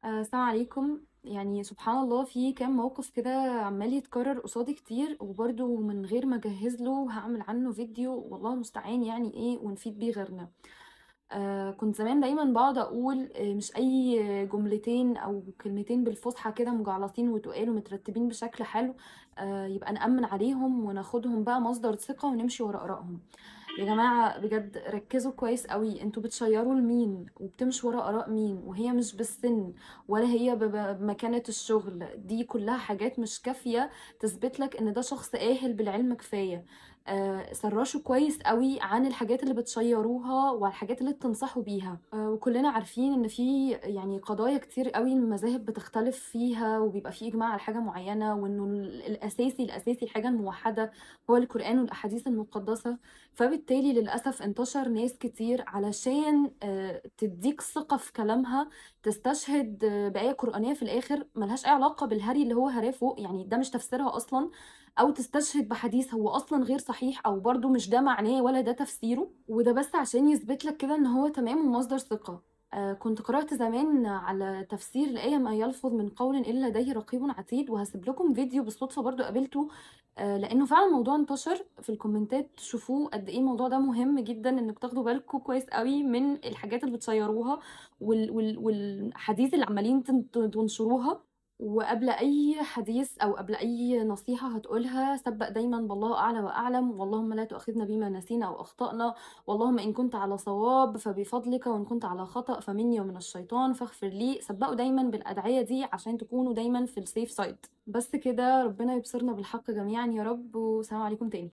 السلام عليكم. يعني سبحان الله في كام موقف كده عمال يتكرر قصادي كتير، وبرضه من غير ما اجهز له هعمل عنه فيديو، والله المستعان يعني ايه ونفيد بيه غيرنا. كنت زمان دايما بقعد اقول مش اي جملتين او كلمتين بالفصحى كده مجعلصين وتقال ومترتبين بشكل حلو يبقى نأمن عليهم وناخدهم بقى مصدر ثقة ونمشي ورا آرائهم. يا جماعة بجد ركزوا كويس قوي، انتوا بتشيروا لمين وبتمشوا ورا آراء مين؟ وهي مش بالسن ولا هي بمكانة الشغل، دي كلها حاجات مش كافية تثبت لك ان ده شخص آهل بالعلم كفاية. سرشوا كويس قوي عن الحاجات اللي بتشيروها والحاجات اللي بتنصحوا بيها. وكلنا عارفين ان في يعني قضايا كتير قوي المذاهب بتختلف فيها وبيبقى في اجماع على حاجة معينة، وانه الاساسي الحاجة الموحدة هو القرآن والاحاديث المقدسة. فبالتالي للأسف انتشر ناس كتير علشان تديك ثقة في كلامها، تستشهد بآية قرآنية في الآخر ملهاش أي علاقة بالهري اللي هو هراه فوق، يعني ده مش تفسيرها أصلا، أو تستشهد بحديث هو أصلا غير صحيح، أو برضو مش ده معناه ولا ده تفسيره، وده بس عشان يثبت لك كده إن هو تمام ومصدر ثقة. كنت قرأت زمان على تفسير الآية ما يلفظ من قول إلا لديه رقيب عتيد، وهسيب لكم فيديو بالصدفة برضو قابلته لانه فعلا الموضوع انتشر في الكومنتات. تشوفوه قد ايه الموضوع ده مهم جدا، انك تاخدوا بالكم كويس قوي من الحاجات اللي بتشيروها والحديث اللي عمالين تنشروها. وقبل اي حديث او قبل اي نصيحة هتقولها سبق دايما بالله اعلى واعلم، واللهم لا تؤاخذنا بما نسينا او اخطأنا، واللهم ان كنت على صواب فبفضلك وان كنت على خطأ فمني ومن الشيطان فاغفر لي. سبقوا دايما بالادعية دي عشان تكونوا دايما في السيف سايد. بس كده، ربنا يبصرنا بالحق جميعا يا رب، وسلام عليكم تاني.